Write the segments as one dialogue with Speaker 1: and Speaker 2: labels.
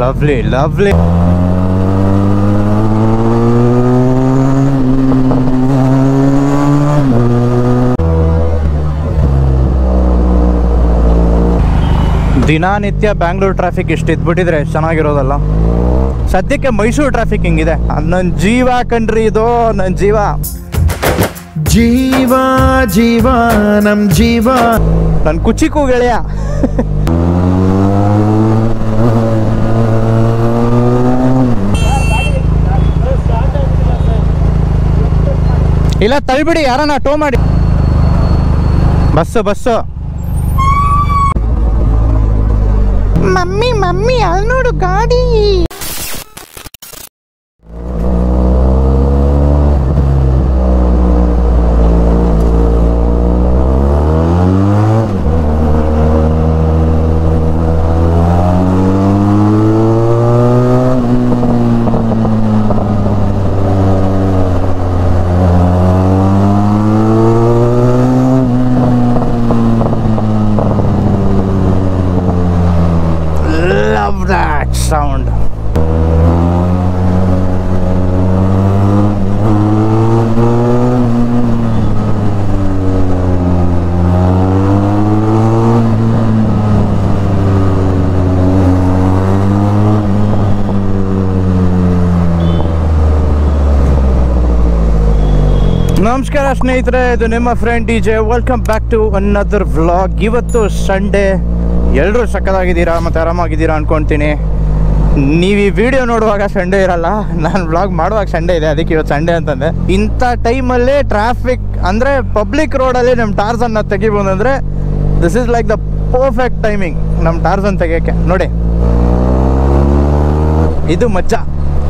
Speaker 1: Lovely lovely. ದಿನನಿತ್ಯ Bangalore traffic ಇಷ್ಟು ಇದ್ಬಿಟ್ಟಿದ್ರೆ ಚೆನ್ನಾಗಿರೋದಲ್ಲ. ಸದ್ಯಕ್ಕೆ ಮೈಸೂರು ಟ್ರಾಫಿಕ್ ಹಿಂಗಿದೆ. ನನ್ನ ಜೀವ ಕಣ್ರಿ ಇದು, ನನ್ನ ಜೀವ.
Speaker 2: ಜೀವ ಜೀವ ನಮ್ ಜೀವ.
Speaker 1: ನನ್ನ ಕುಚಿಕು ಗೆಳೆಯ. ಇಲ್ಲ ತಳ್ಬಿಡಿ, ಯಾರನ್ನ ಟೋ ಮಾಡಿ. ಬಸ್ಸು ಮಮ್ಮಿ ಮಮ್ಮಿ ಅಲ್ಲಿ ನೋಡು ಗಾಡಿ. That sound. ನಮಸ್ಕಾರ ಸ್ನೇಹಿತರೆ, ಇದು ನಿಮ್ಮ friend DJ. Welcome back to another vlog. ಇವತ್ತು ಸಂಡೇ, ಎಲ್ಲರೂ ಸಕ್ಕತ್ತಾಗಿದ್ದೀರಾ ಮತ್ತು ಆರಾಮಾಗಿದ್ದೀರಾ ಅಂದ್ಕೊಳ್ತೀನಿ. ನೀವು ಈ ವಿಡಿಯೋ ನೋಡುವಾಗ ಸಂಡೇ ಇರಲ್ಲ, ನಾನು ವ್ಲಾಗ್ ಮಾಡುವಾಗ ಸಂಡೇ ಇದೆ, ಅದಕ್ಕೆ ಇವತ್ತು ಸಂಡೇ ಅಂತಂದೆ. ಇಂಥ ಟೈಮಲ್ಲೇ ಟ್ರಾಫಿಕ್ ಅಂದರೆ ಪಬ್ಲಿಕ್ ರೋಡಲ್ಲಿ ನಮ್ಮ ಟಾರ್ಸನ್ನ ತೆಗಿಬೋದಂದರೆ this is like the perfect timing ನಮ್ಮ ಟಾರ್ಸನ್ ತೆಗಿಯೋಕ್ಕೆ. ನೋಡಿ, ಇದು ಮಜಾ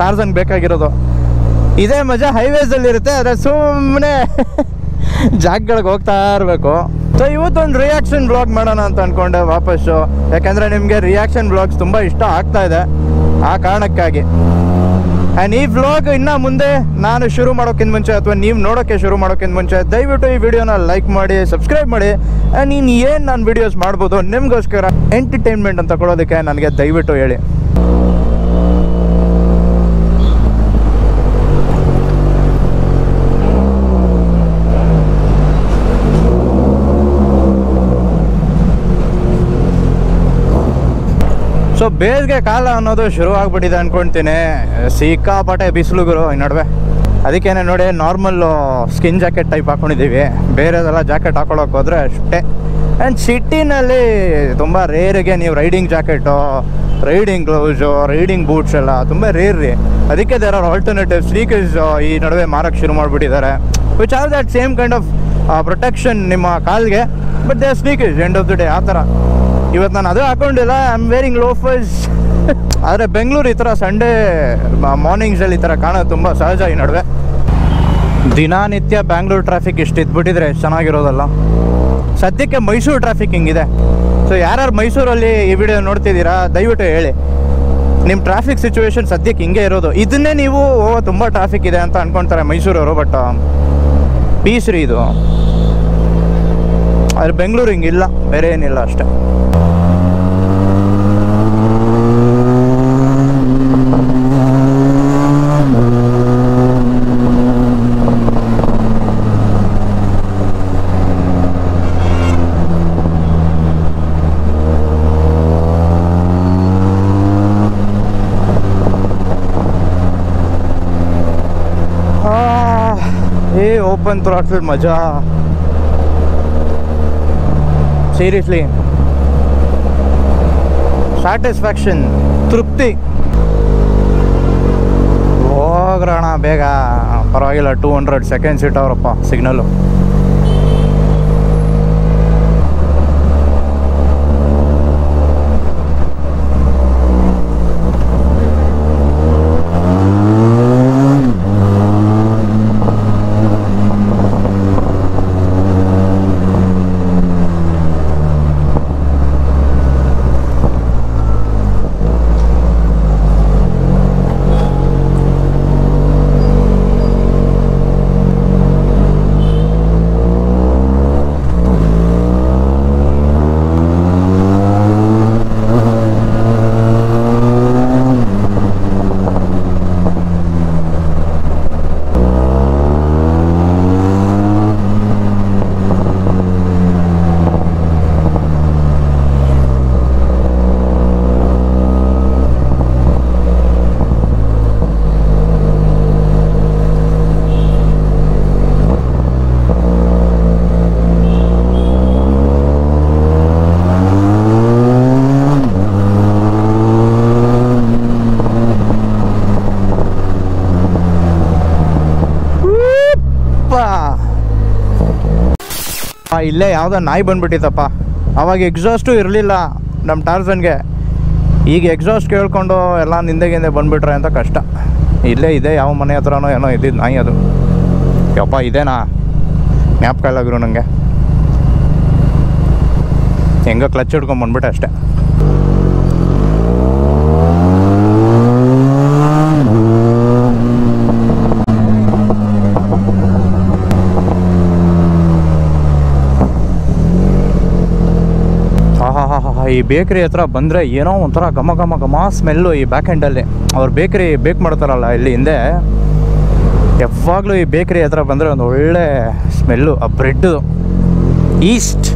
Speaker 1: ಟಾರ್ಸನ್ ಬೇಕಾಗಿರೋದು. ಇದೇ ಮಜಾ ಹೈವೇಸಲ್ಲಿರುತ್ತೆ, ಆದರೆ ಸುಮ್ಮನೆ ಜಾಗಗಳಿಗೆ ಹೋಗ್ತಾ ಇರಬೇಕು. ಸೊ ಇವತ್ತೊಂದು ರಿಯಾಕ್ಷನ್ ಬ್ಲಾಗ್ ಮಾಡೋಣ ಅಂತ ಅಂದ್ಕೊಂಡೆ ವಾಪಸ್ಸು. ಯಾಕೆಂದರೆ ನಿಮಗೆ ರಿಯಾಕ್ಷನ್ ಬ್ಲಾಗ್ಸ್ ತುಂಬ ಇಷ್ಟ ಆಗ್ತಾ ಇದೆ, ಆ ಕಾರಣಕ್ಕಾಗಿ. ಆ್ಯಂಡ್ ಈ ವ್ಲಾಗ್ ಇನ್ನು ಮುಂದೆ ನಾನು ಶುರು ಮಾಡೋಕ್ಕಿಂತ ಮುಂಚೆ ಅಥವಾ ನೀವು ನೋಡೋಕ್ಕೆ ಶುರು ಮಾಡೋಕ್ಕಿಂತ ಮುಂಚೆ ದಯವಿಟ್ಟು ಈ ವಿಡಿಯೋನ ಲೈಕ್ ಮಾಡಿ, ಸಬ್ಸ್ಕ್ರೈಬ್ ಮಾಡಿ. ಆ್ಯಂಡ್ ಇನ್ನು ಏನು ನಾನು ವೀಡಿಯೋಸ್ ಮಾಡ್ಬೋದು ನಿಮಗೋಸ್ಕರ ಎಂಟರ್ಟೈನ್ಮೆಂಟ್ ಅಂತ ಕೊಡೋದಕ್ಕೆ ನನಗೆ ದಯವಿಟ್ಟು ಹೇಳಿ. ಸೊ ಬೇಸಿಗೆ ಕಾಲ ಅನ್ನೋದು ಶುರು ಆಗ್ಬಿಟ್ಟಿದೆ ಅಂದ್ಕೊಳ್ತೀನಿ. ಸಿಕ್ಕಾಪಟ್ಟೆ ಬಿಸಿಲುಗುರು ಈ ನಡುವೆ. ಅದಕ್ಕೇನೆ ನೋಡಿ ನಾರ್ಮಲ್ಲು ಸ್ಕಿನ್ ಜಾಕೆಟ್ ಟೈಪ್ ಹಾಕ್ಕೊಂಡಿದ್ದೀವಿ. ಬೇರೆದೆಲ್ಲ ಜಾಕೆಟ್ ಹಾಕೊಳ್ಳೋಕೆ ಹೋದರೆ ಅಷ್ಟೇ. ಆ್ಯಂಡ್ ಸಿಟಿನಲ್ಲಿ ತುಂಬ ರೇರಿಗೆ ನೀವು riding jacket, riding gloves, riding boots ಎಲ್ಲ ತುಂಬ ರೇರ್ ರೀ. ಅದಕ್ಕೆ ದೇರ್ ಆರ್ ಆಲ್ಟರ್ನೇಟಿವ್ ಸ್ನೀಕರ್ಸ್ ಈ ನಡುವೆ ಮಾರಕ್ಕೆ ಶುರು ಮಾಡಿಬಿಟ್ಟಿದ್ದಾರೆ, which are that same kind of protection ನಿಮ್ಮ ಕಾಲ್ಗೆ, but they are sneakers end of the day. ಆ ಥರ ಇವತ್ತು ನಾನು ಅದು ಹಾಕೊಂಡಿಲ್ಲ, ಐ ಆಮ್ ವೇರಿಂಗ್ ಲೋಫರ್ಸ್. ಆದರೆ ಬೆಂಗಳೂರು ಈ ಥರ ಸಂಡೇ ಮಾರ್ನಿಂಗ್ಸಲ್ಲಿ ಈ ಥರ ಕಾಣೋದು ತುಂಬ ಸಹಜ ಈ ನಡುವೆ. ದಿನನಿತ್ಯ ಬ್ಯಾಂಗ್ಳೂರ್ ಟ್ರಾಫಿಕ್ ಇಷ್ಟು ಇದ್ಬಿಟ್ಟಿದ್ರೆ ಚೆನ್ನಾಗಿರೋದಲ್ಲ. ಸದ್ಯಕ್ಕೆ ಮೈಸೂರು ಟ್ರಾಫಿಕ್ ಹಿಂಗಿದೆ. ಸೊ ಯಾರ್ಯಾರು ಮೈಸೂರಲ್ಲಿ ಈ ವಿಡಿಯೋ ನೋಡ್ತಿದ್ದೀರಾ ದಯವಿಟ್ಟು ಹೇಳಿ, ನಿಮ್ಮ ಟ್ರಾಫಿಕ್ ಸಿಚುವೇಶನ್ ಸದ್ಯಕ್ಕೆ ಹಿಂಗೆ ಇರೋದು. ಇದನ್ನೇ ನೀವು ತುಂಬ ಟ್ರಾಫಿಕ್ ಇದೆ ಅಂತ ಅಂದ್ಕೊಳ್ತಾರೆ ಮೈಸೂರವರು, ಬಟ್ ಪೀಸ್ ರೀ ಇದು. ಆದರೆ ಬೆಂಗಳೂರು ಹಿಂಗಿಲ್ಲ, ಬೇರೆ ಏನಿಲ್ಲ ಅಷ್ಟೇ. ಓಪನ್ ಥ್ರಾಟಲ್ ಮಜಾ, ಸೀರಿಯಸ್ಲಿ ಸ್ಯಾಟಿಸ್ಫ್ಯಾಕ್ಷನ್, ತೃಪ್ತಿ. ಹೋಗ್ರಣ ಬೇಗ, ಪರವಾಗಿಲ್ಲ. 200 ಸೆಕೆಂಡ್ಸ್ ಇಟ್ಟವ್ರಪ್ಪ ಸಿಗ್ನಲ್ಲು. ಇಲ್ಲೇ ಯಾವುದೋ ನಾಯಿ ಬಂದ್ಬಿಟ್ಟಿತ್ತಪ್ಪ. ಅವಾಗ ಎಕ್ಸಾಸ್ಟು ಇರಲಿಲ್ಲ ನಮ್ಮ ಟಾರ್ಸನ್ಗೆ. ಈಗ ಎಕ್ಸಾಸ್ಟ್ ಕೇಳ್ಕೊಂಡು ಎಲ್ಲ ನಿಂದೆಗಿಂದೆ ಬಂದುಬಿಟ್ರೆ ಅಂತ ಕಷ್ಟ. ಇಲ್ಲೇ ಇದೆ ಯಾವ ಮನೆ ಹತ್ರನೋ ಏನೋ ಇದ್ದಿದ್ದು ನಾಯಿ ಅದು. ಯಪ್ಪ ಇದೇನಾ ಜ್ಞಾಪಕ ಇಲ್ಲ ಗುರು ನನಗೆ. ಹೆಂಗೋ ಕ್ಲಚ್ ಹಿಡ್ಕೊಂಡು ಬಂದ್ಬಿಟ್ಟೆ ಅಷ್ಟೇ. ಈ ಬೇಕ್ರಿ ಹತ್ರ ಬಂದರೆ ಏನೋ ಒಂಥರ ಘಮ ಘಮ ಘಮ ಸ್ಮೆಲ್ಲು ಈ ಬ್ಯಾಕ್ ಹ್ಯಾಂಡಲ್ಲಿ. ಅವ್ರು ಬೇಕ್ರಿ ಬೇಕ್ ಮಾಡ್ತಾರಲ್ಲ ಇಲ್ಲಿ ಹಿಂದೆ, ಯಾವಾಗಲೂ ಈ ಬೇಕ್ರಿ ಹತ್ರ ಬಂದರೆ ಒಂದು ಒಳ್ಳೆ ಸ್ಮೆಲ್ಲು ಆ ಬ್ರೆಡ್ಡು. ಈಸ್ಟ್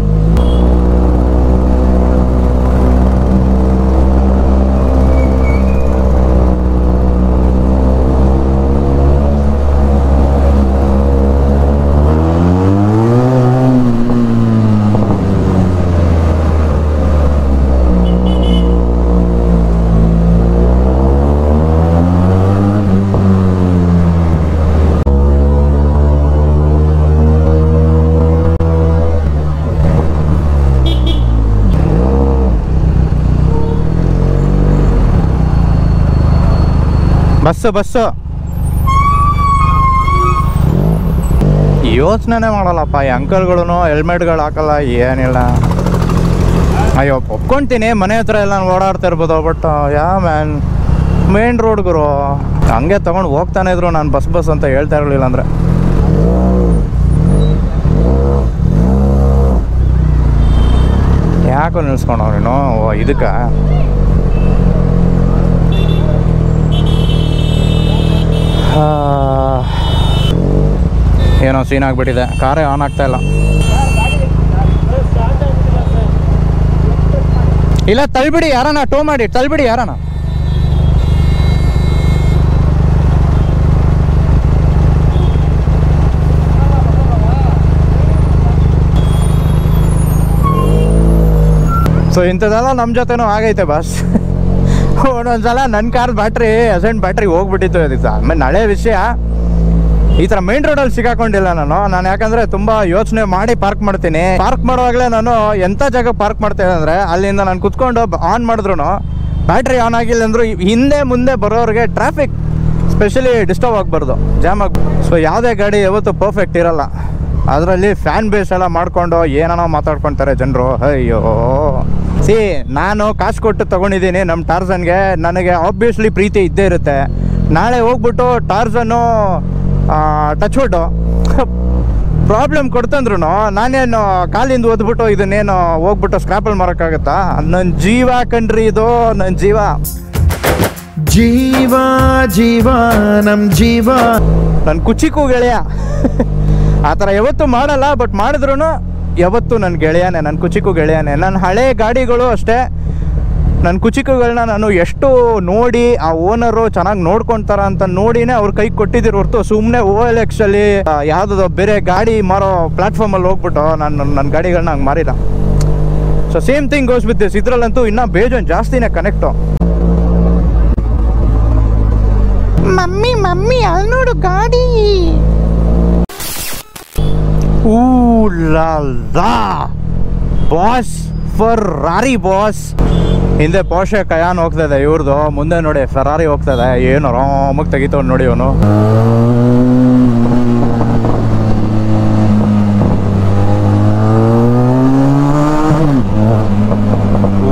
Speaker 1: ಬಸ್ಸು ಯೋಚನೆ ಮಾಡಲ್ಲಪ್ಪ ಈ ಅಂಕಲ್ಗಳು. ಹೆಲ್ಮೆಟ್ಗಳು ಹಾಕಲ್ಲ, ಏನಿಲ್ಲ. ಅಯ್ಯೋ ಒಪ್ಕೊಳ್ತೀನಿ, ಮನೆ ಹತ್ರ ಎಲ್ಲ ಓಡಾಡ್ತಾ ಇರ್ಬೋದು. ಬಟ್ ಮೇನ್ ರೋಡ್ಗರು ಹಂಗೆ ತೊಗೊಂಡು ಹೋಗ್ತಾನೆ ಇದ್ರು. ನಾನು ಬಸ್ ಅಂತ ಹೇಳ್ತಾ ಇರಲಿಲ್ಲ ಅಂದರೆ. ಯಾಕೋ ನಿಲ್ಸ್ಕೊಂಡವ್ ನೀನು ಇದಕ್ಕೆ? ಏನೋ ಸೀನ್ ಆಗಿಬಿಟ್ಟಿದೆ. ಕಾರೇ ಆನ್ ಆಗ್ತಾ ಇಲ್ಲ. ಇಲ್ಲ ತಳ್ಬಿಡಿ ಯಾರನ, ಟೋ ಮಾಡಿ ತಳ್ಬಿಡಿ ಯಾರನ. ಸೊ ಇಂಥದ್ದೆಲ್ಲ ನಮ್ಮ ಜೊತೆನೂ ಆಗೈತೆ ಬಾಸ್. ಒಂದೊಂದ್ಸಲ ನನ್ನ ಕಾರ್ ಬ್ಯಾಟ್ರಿ ಅಸೆಂಟ್ ಬ್ಯಾಟ್ರಿ ಹೋಗ್ಬಿಟ್ಟಿತ್ತು ಅದಕ್ಕೆ. ಆಮೇಲೆ ನಾಳೆ ವಿಷಯ, ಈ ಥರ ಮೇನ್ ರೋಡಲ್ಲಿ ಸಿಗಾಕೊಂಡಿಲ್ಲ ನಾನು. ಯಾಕಂದರೆ ತುಂಬ ಯೋಚನೆ ಮಾಡಿ ಪಾರ್ಕ್ ಮಾಡ್ತೀನಿ. ಪಾರ್ಕ್ ಮಾಡುವಾಗಲೇ ನಾನು ಎಂಥ ಜಾಗ ಪಾರ್ಕ್ ಮಾಡ್ತೇನೆ ಅಂದರೆ, ಅಲ್ಲಿಂದ ನಾನು ಕುತ್ಕೊಂಡು ಆನ್ ಮಾಡಿದ್ರು ಬ್ಯಾಟ್ರಿ ಆನ್ ಆಗಿಲ್ಲ ಅಂದರೂ ಹಿಂದೆ ಮುಂದೆ ಬರೋರಿಗೆ ಟ್ರಾಫಿಕ್ ಸ್ಪೆಷಲಿ ಡಿಸ್ಟರ್ಬ್ ಆಗಬಾರ್ದು, ಜಾಮ್ ಆಗ್ಬಾರ್ದು. ಸೊ ಯಾವುದೇ ಗಾಡಿ ಯಾವತ್ತೂ ಪರ್ಫೆಕ್ಟ್ ಇರಲ್ಲ. ಅದರಲ್ಲಿ ಫ್ಯಾನ್ ಬೇಸ್ ಎಲ್ಲ ಮಾಡಿಕೊಂಡು ಏನೇನೋ ಮಾತಾಡ್ಕೊತಾರೆ ಜನರು. ಅಯ್ಯೋ ನಾನು ಕಾಸು ಕೊಟ್ಟು ತೊಗೊಂಡಿದ್ದೀನಿ ನಮ್ಮ ಟಾರ್ಸನ್ಗೆ, ನನಗೆ ಆಬ್ವಿಯಸ್ಲಿ ಪ್ರೀತಿ ಇದ್ದೇ ಇರುತ್ತೆ. ನಾಳೆ ಹೋಗ್ಬಿಟ್ಟು ಟಾರ್ಸನ್ನು ಟಚ್ವುಡ್ಡು ಪ್ರಾಬ್ಲಮ್ ಕೊಡ್ತಂದ್ರು ನಾನೇನು ಕಾಲಿಂದ ಓದ್ಬಿಟ್ಟು ಇದನ್ನೇನು ಹೋಗ್ಬಿಟ್ಟು ಸ್ಕ್ರಾಪಲ್ಲಿ ಮಾರೋಕ್ಕಾಗತ್ತಾ? ನನ್ನ ಜೀವ ಕಣ್ರಿ ಇದು, ನನ್ನ ಜೀವ.
Speaker 2: ಜೀವ ಜೀವ ನಮ್ ಜೀವ.
Speaker 1: ನನ್ನ ಕುಚಿಕು ಗೆಳೆಯ. ಆ ಥರ ಯಾವತ್ತೂ ಮಾಡಲ್ಲ, ಬಟ್ ಮಾಡಿದ್ರು ಯಾವತ್ತೂ ನನ್ನ ಗೆಳೆಯನೇ, ನನ್ನ ಕುಚಿಕು ಗೆಳೆಯನೇ. ನನ್ನ ಹಳೆ ಗಾಡಿಗಳು ಅಷ್ಟೇ, ನನ್ನ ಕುಚಿಕುಗಳನ್ನ ನಾನು ಎಷ್ಟು ನೋಡಿ ಆ ಓನರು ಚೆನ್ನಾಗಿ ನೋಡ್ಕೊತಾರ ಅಂತ ನೋಡಿನೇ ಅವ್ರ ಕೈಗೆ ಕೊಟ್ಟಿದ್ದೀರಿ ಹೊರತು ಸುಮ್ಮನೆ OLX-ಅಲ್ಲಿ ಯಾವುದೋ ಬೇರೆ ಗಾಡಿ ಮಾರೋ ಪ್ಲಾಟ್ಫಾರ್ಮಲ್ಲಿ ಹೋಗ್ಬಿಟ್ಟು ನನ್ನ ಗಾಡಿಗಳನ್ನ ಹಂಗೆ ಮಾರಿಲ್ಲ. So same thing goes with this. ಇದರಲ್ಲಂತೂ ಇನ್ನೂ ಬೇಜನ್ ಜಾಸ್ತಿನೇ ಕನೆಕ್ಟು. ಮಮ್ಮಿ ಅಲ್ಲಿ ನೋಡು ಗಾಡಿ. Boss Ferrari boss. ಹಿಂದೆ ಪೋರ್ಷೆ ಕಯಾನ್ ಹೋಗ್ತದೆ ಇವ್ರದ್ದು, ಮುಂದೆ ನೋಡಿ ಫೆರಾರಿ ಹೋಗ್ತದೆ. ಏನು ಆರಾಮಾಗಿ ತೆಗಿತವ್ ನೋಡಿ ಅವನು.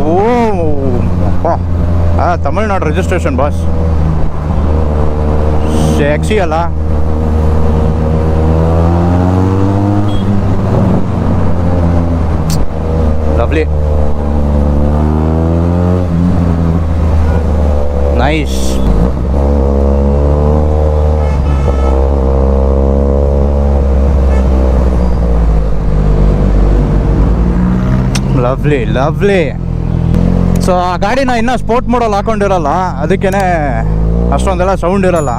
Speaker 1: ಓ ತಮಿಳ್ನಾಡು ರಿಜಿಸ್ಟ್ರೇಷನ್ ಬಾಸ್. ಸೆಕ್ಸಿ ಅಲ್ಲ? Lovely, nice. Lovely lovely. So ಆ ಗಾಡಿನ ಇನ್ನೂ ಸ್ಪೋರ್ಟ್ ಮೋಡಲ್ಲಿ ಹಾಕೊಂಡಿರಲ್ಲ, ಅದಕ್ಕೇ ಅಷ್ಟೊಂದೆಲ್ಲ ಸೌಂಡ್ ಇರಲ್ಲ.